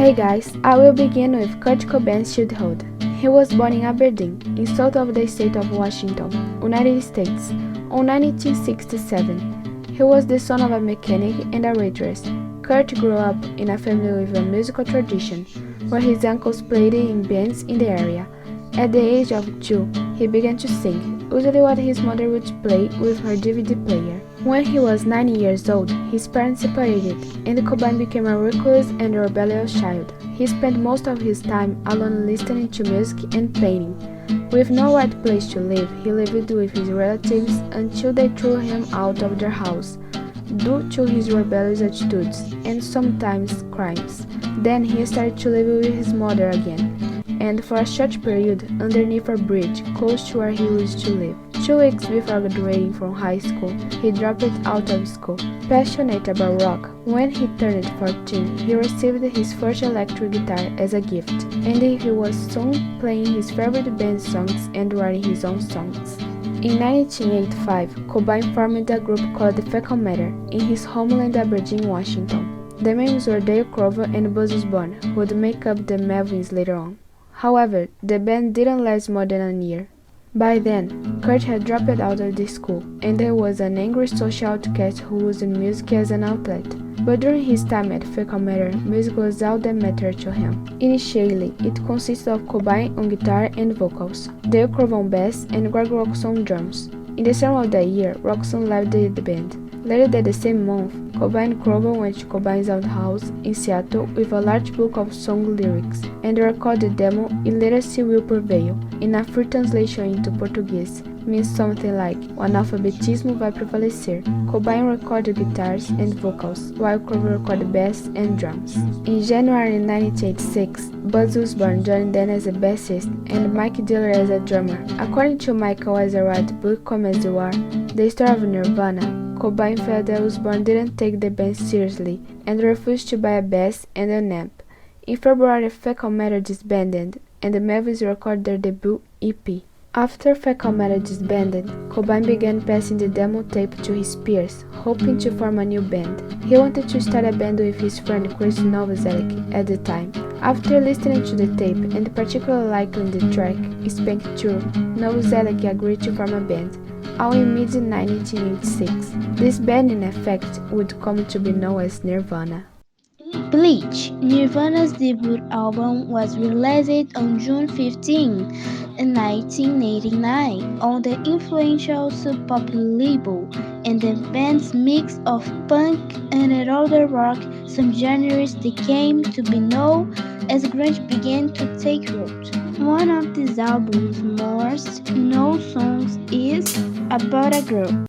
Hey guys, I will begin with Kurt Cobain's childhood. He was born in Aberdeen, in south of the state of Washington, United States, on 1967. He was the son of a mechanic and a waitress. Kurt grew up in a family with a musical tradition, where his uncles played in bands in the area. At the age of 2, he began to sing, usually what his mother would play with her DVD player. When he was 9 years old, his parents separated, and Cobain became a recluse and rebellious child. He spent most of his time alone listening to music and painting. With no right place to live, he lived with his relatives until they threw him out of their house, due to his rebellious attitudes and sometimes crimes. Then he started to live with his mother again, and for a short period underneath a bridge close to where he used to live. 2 weeks before graduating from high school, he dropped out of school. Passionate about rock, when he turned 14, he received his first electric guitar as a gift, and he was soon playing his favorite band songs and writing his own songs. In 1985, Cobain formed a group called Fecal Matter in his homeland Aberdeen, Washington. The members were Dale Crover and Buzz Osborne, who would make up the Melvins later on. However, the band didn't last more than a year. By then, Kurt had dropped out of the school, and he was an angry social outcast who used music as an outlet. But during his time at Fecal Matter, music was all that mattered to him. Initially, it consisted of Cobain on guitar and vocals, Dale Crover on bass, and Greg Roxon on drums. In the summer of that year, Roxon left the band. Later that the same month, Cobain and Crover went to Cobain's old house in Seattle with a large book of song lyrics, and recorded the demo Iliteracy Will Prevail, in a free translation into Portuguese, means something like O analfabetismo vai prevalecer. Cobain recorded guitars and vocals, while Crover recorded bass and drums. In January 1986, Buzz Osborne joined them as a bassist and Mike Diller as a drummer. According to Michael Azerrad's book Comme as You Are, the story of Nirvana, Cobain felt that Osborne didn't take the band seriously and refused to buy a bass and an amp. In February, Fecal Matter disbanded, and the Melvins recorded their debut EP. After Fecal Matter disbanded, Cobain began passing the demo tape to his peers, hoping to form a new band. He wanted to start a band with his friend Chris Novoselic at the time. After listening to the tape, and particularly liking the track Spank 2, Novoselic agreed to form a band, all in mid-1986. This band in effect would come to be known as Nirvana. Bleach, Nirvana's debut album, was released on June 15, 1989 on the influential Sub Pop label, and the band's mix of punk and older rock, some genres that came to be known as grunge began to take root. One of this album's most known songs is About a Girl.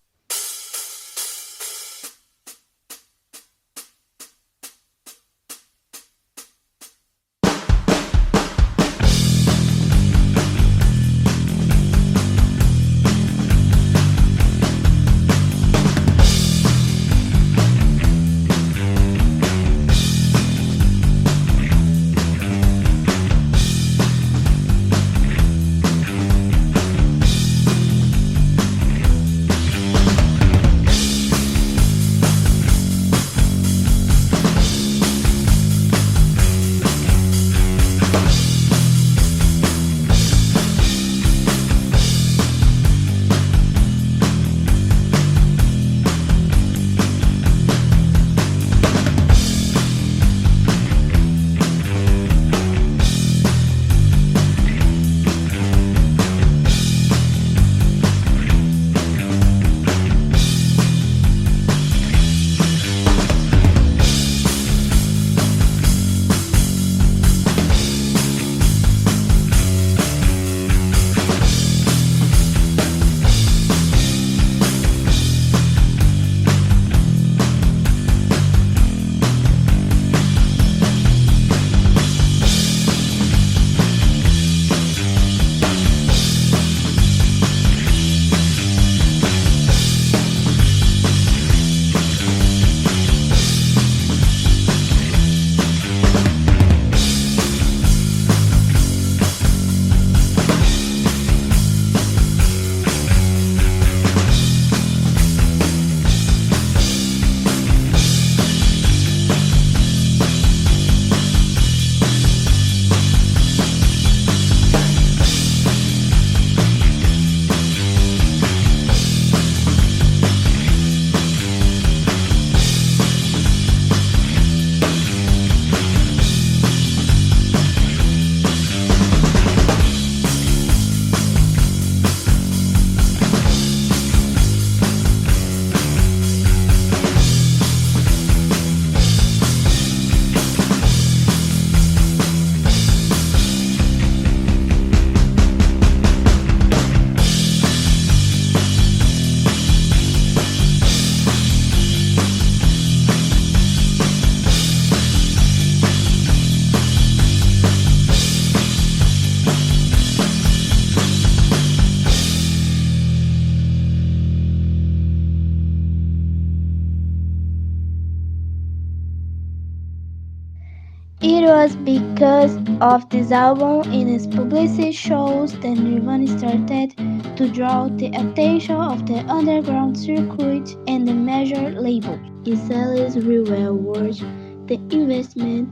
It was because of this album and its publicity shows that Nirvana started to draw the attention of the underground circuit and the major labels. Its sales were well worth the investment,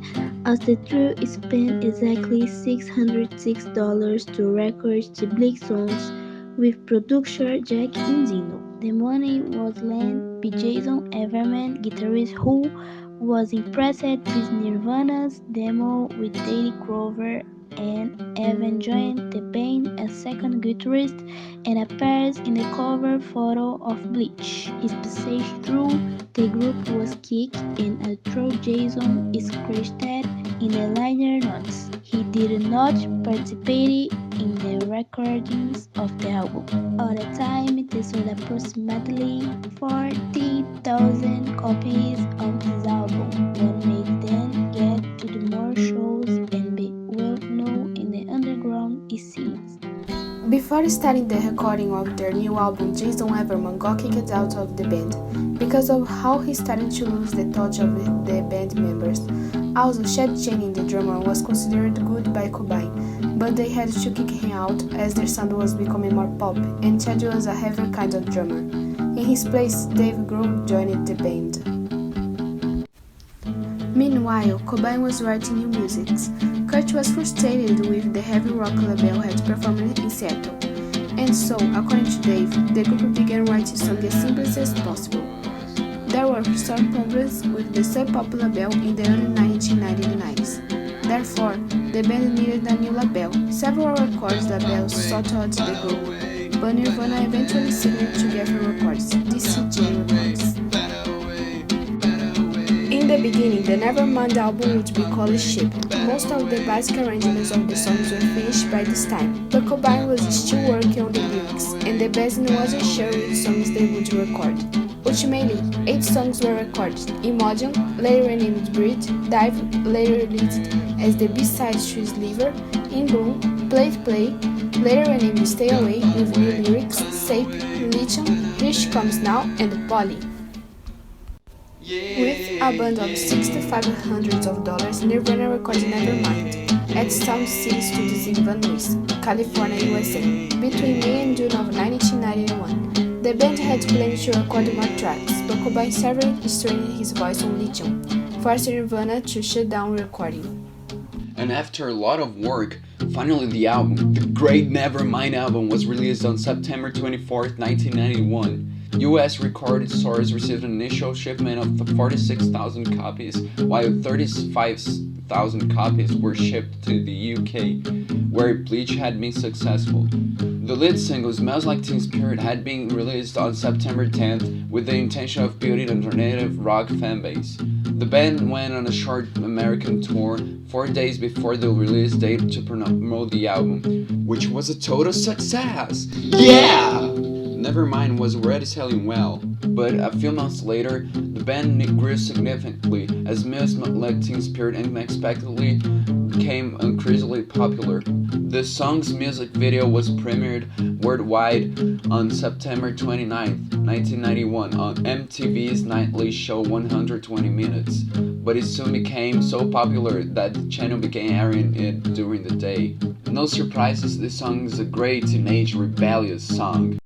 as the trio spent exactly $606 to record the Bleak songs with producer Jack Endino. The money was lent by Jason Everman, guitarist who was impressed with Nirvana's demo with Dave Grover, and Evan joined the band as second guitarist and appears in the cover photo of Bleach. His passage through the group was kicked, and although Jason is credited in the liner notes, he did not participate in the recordings of the album. At the time, they sold approximately 40,000 copies of this album, what made them get to the more shows and be well known in the underground scenes. Before starting the recording of their new album, Jason Everman got kicked out of the band because of how he started to lose the touch of the band members. Also, Chad Channing, the drummer, was considered good by Cobain, but they had to kick him out as their sound was becoming more pop, and Chad was a heavier kind of drummer. In his place, Dave Grohl joined the band. Meanwhile, Cobain was writing new music. Kurt was frustrated with the heavy rock label had performed in Seattle, and so, according to Dave, the group began writing songs as simple as possible. There were some problems with the Sub Pop label in the early 1990s. Therefore, the band needed a new label. Several records labels sought out the group, but Nirvana eventually signed Together Records, DCJ Records. In the beginning, the Nevermind album would be called Ship. Most of the basic arrangements of the songs were finished by this time, but Cobain was still working on the lyrics, and the band wasn't sure which songs they would record. Ultimately, 8 songs were recorded: Imodium, later renamed Breathe, Dive, later released as the B-side to Sliver, In Bloom, Play, later renamed Stay Away with new lyrics, Sape, Lithium, Rich Comes Now, and Polly. With a band of $6,500, Nirvana recorded Nevermind at Sound City Studios in Van Nuys, California, USA, between May and June of 1991. The band had planned to record more tracks, but Cobain severely strained his voice on lithium, forcing Nirvana to shut down recording. And after a lot of work, finally the album, the great Nevermind album, was released on September 24, 1991. US recorded stores received an initial shipment of 46,000 copies, while 35,000 copies were shipped to the UK, where Bleach had been successful. The lead single, Smells Like Teen Spirit, had been released on September 10th with the intention of building an alternative rock fanbase. The band went on a short American tour 4 days before the release date to promote the album, which was a total success! Yeah! Nevermind was already selling well, but a few months later, the band grew significantly as Smells Like Teen Spirit unexpectedly became increasingly popular. The song's music video was premiered worldwide on September 29, 1991 on MTV's nightly show 120 Minutes, but it soon became so popular that the channel began airing it during the day. No surprises, this song is a great teenage rebellious song.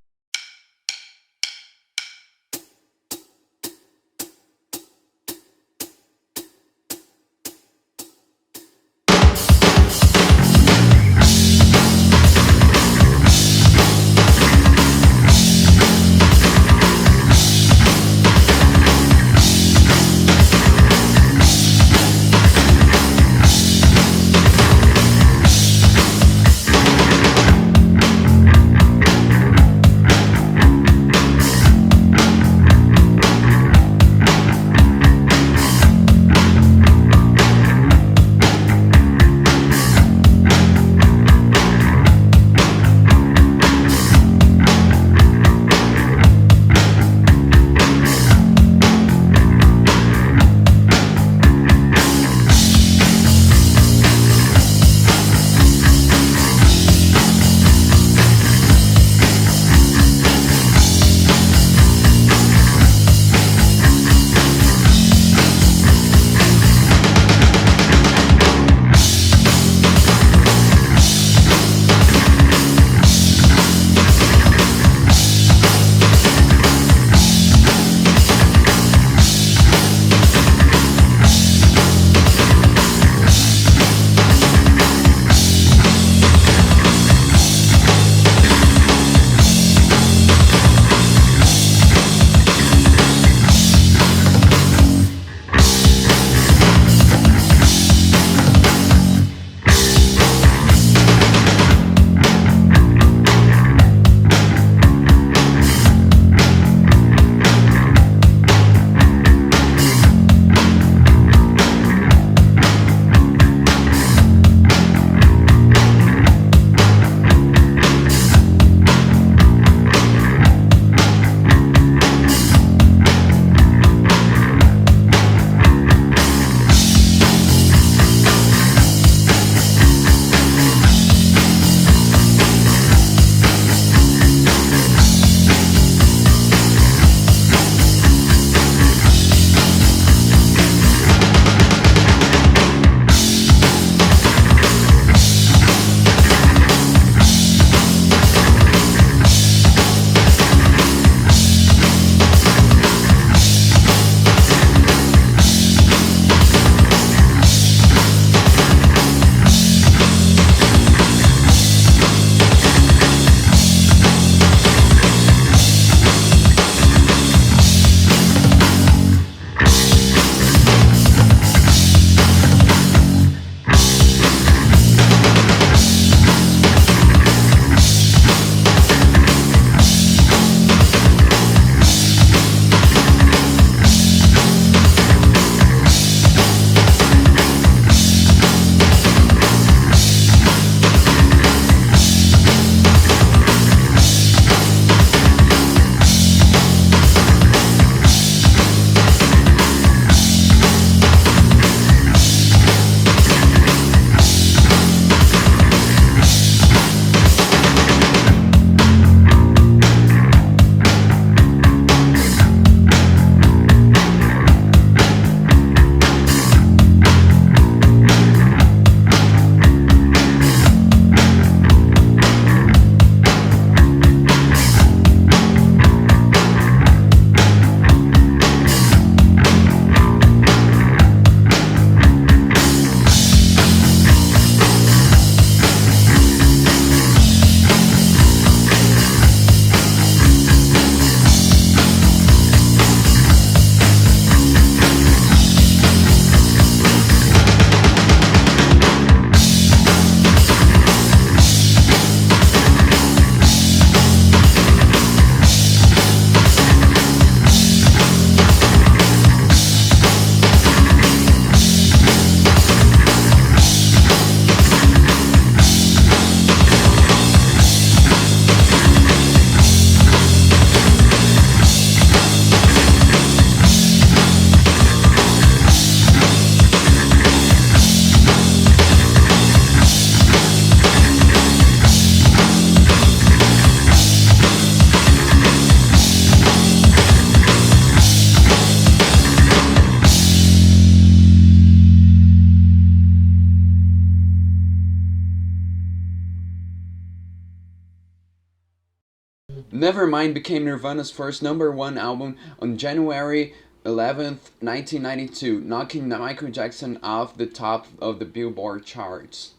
Nevermind became Nirvana's first #1 album on January 11th, 1992, knocking Michael Jackson off the top of the Billboard charts.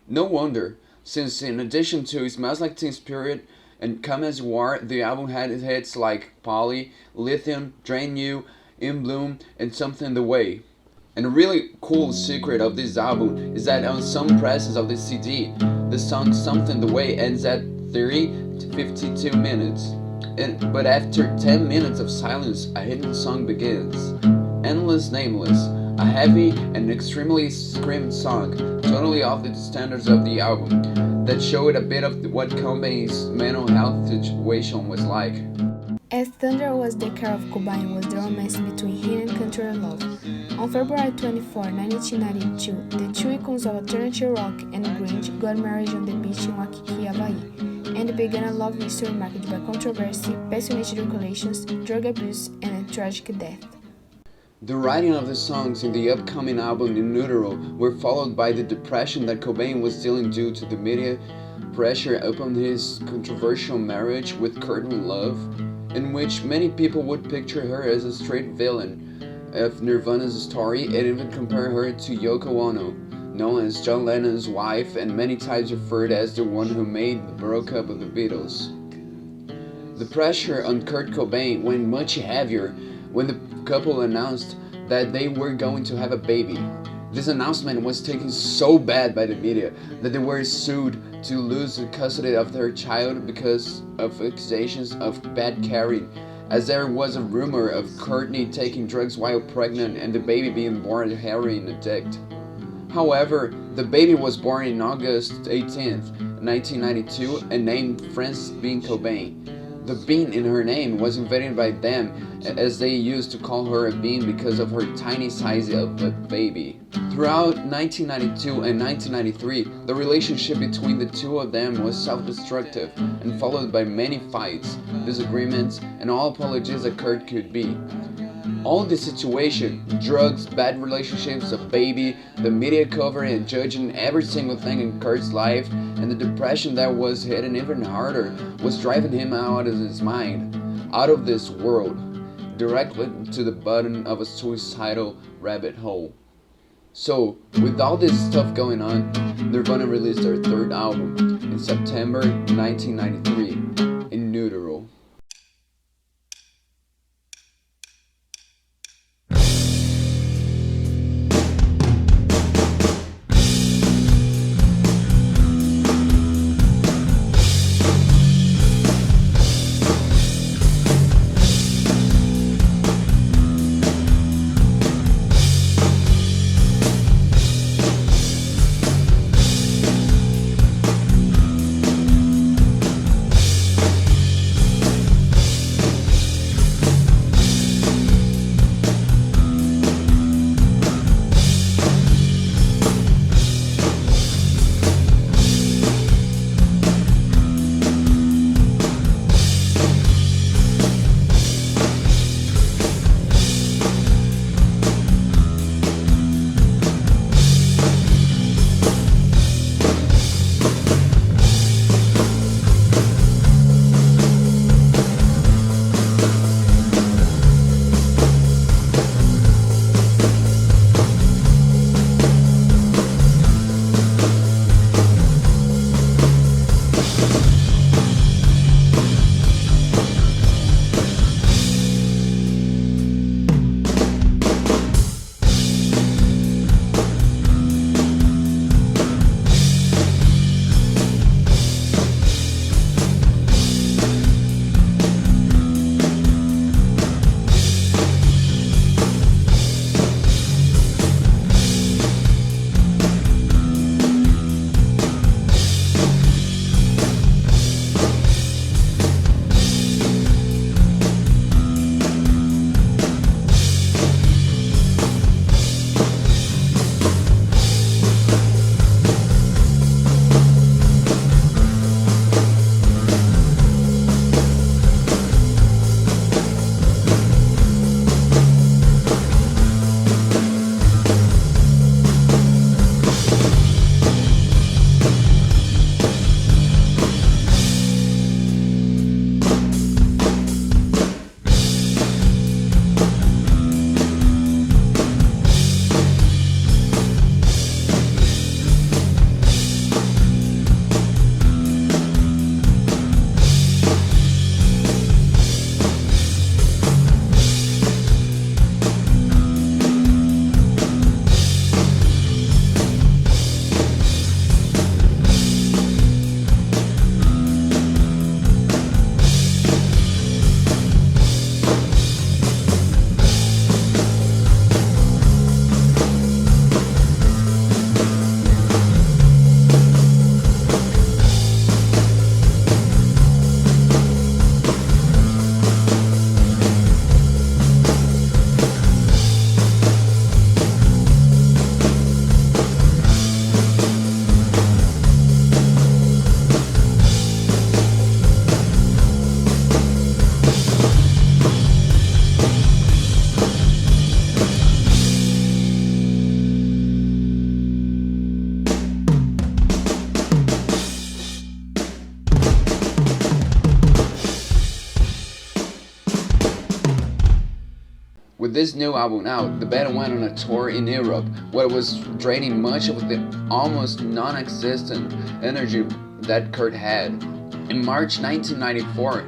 No wonder, since in addition to Smells Like Teen Spirit and Come As You Are, the album had hits like Polly, Lithium, Drain You, In Bloom, and Something the Way. And a really cool secret of this album is that on some presses of the CD, the song Something the Way ends at 30 to 52 minutes. But after 10 minutes of silence, a hidden song begins. Endless Nameless, a heavy and extremely screamed song, totally off the standards of the album, that showed a bit of what Cobain's mental health situation was like. As Thunder Was the Care of Cobain was the romance between him and country love. On February 24, 1992, the two icons of alternative rock and grunge got married on the beach in Uorqui, Hawaii, and began a love history marked by controversy, passionate recollections, drug abuse, and a tragic death. The writing of the songs in the upcoming album In Utero were followed by the depression that Cobain was dealing due to the media pressure upon his controversial marriage with Courtney Love, in which many people would picture her as a straight villain of Nirvana's story and even compare her to Yoko Ono, known as John Lennon's wife and many times referred as the one who made the breakup of the Beatles. The pressure on Kurt Cobain went much heavier when the couple announced that they were going to have a baby. This announcement was taken so bad by the media that they were sued to lose the custody of their child because of accusations of bad caring, as there was a rumor of Courtney taking drugs while pregnant and the baby being born a heroin addict. However, the baby was born on August 18th, 1992 and named Frances Bean Cobain. The bean in her name was invented by them, as they used to call her a bean because of her tiny size of a baby. Throughout 1992 and 1993, the relationship between the two of them was self-destructive and followed by many fights, disagreements, and all apologies that Kurt could be. All this situation, drugs, bad relationships, a baby, the media covering and judging every single thing in Kurt's life, and the depression that was hitting even harder, was driving him out of his mind, out of this world, directly to the bottom of a suicidal rabbit hole. So, with all this stuff going on, Nirvana released their third album in September 1993, In Utero. this new album out, the band went on a tour in Europe, where it was draining much of the almost non-existent energy that Kurt had. In March 1994,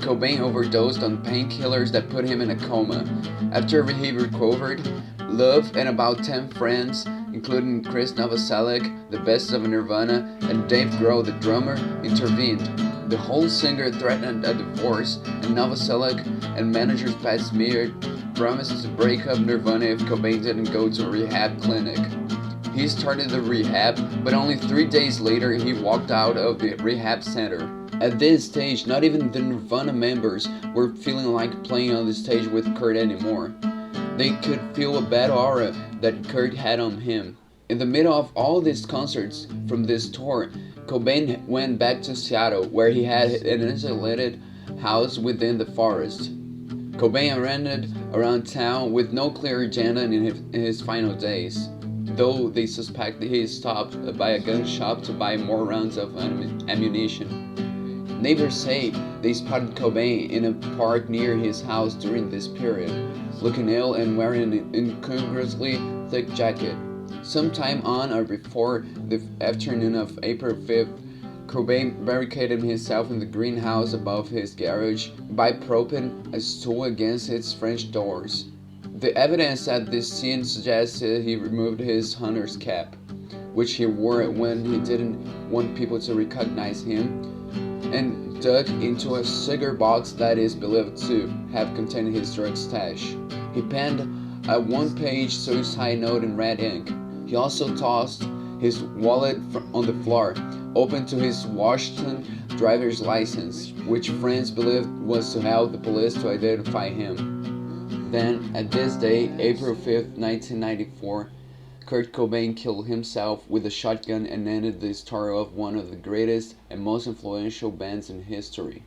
Cobain overdosed on painkillers that put him in a coma. After he recovered, Love and about 10 friends, including Chris Novoselic, the bassist of Nirvana, and Dave Grohl, the drummer, intervened. The whole singer threatened a divorce, and Novoselic and manager Pat Smear promised to break up Nirvana if Cobain didn't go to a rehab clinic. He started the rehab, but only 3 days later he walked out of the rehab center. At this stage, not even the Nirvana members were feeling like playing on the stage with Kurt anymore. They could feel a bad aura that Kurt had on him. In the middle of all these concerts from this tour, Cobain went back to Seattle, where he had an isolated house within the forest. Cobain rented around town with no clear agenda in his final days, though they suspect he stopped by a gun shop to buy more rounds of ammunition. Neighbors say they spotted Cobain in a park near his house during this period, looking ill and wearing an incongruously thick jacket. Sometime on or before the afternoon of April 5th, Cobain barricaded himself in the greenhouse above his garage by propping a stool against its French doors. The evidence at this scene suggested he removed his hunter's cap, which he wore when he didn't want people to recognize him, and dug into a cigar box that is believed to have contained his drug stash. He penned a one-page suicide note in red ink. He also tossed his wallet on the floor, open to his Washington driver's license, which friends believed was to help the police to identify him. Then, at this day, April 5th, 1994, Kurt Cobain killed himself with a shotgun and ended the story of one of the greatest and most influential bands in history.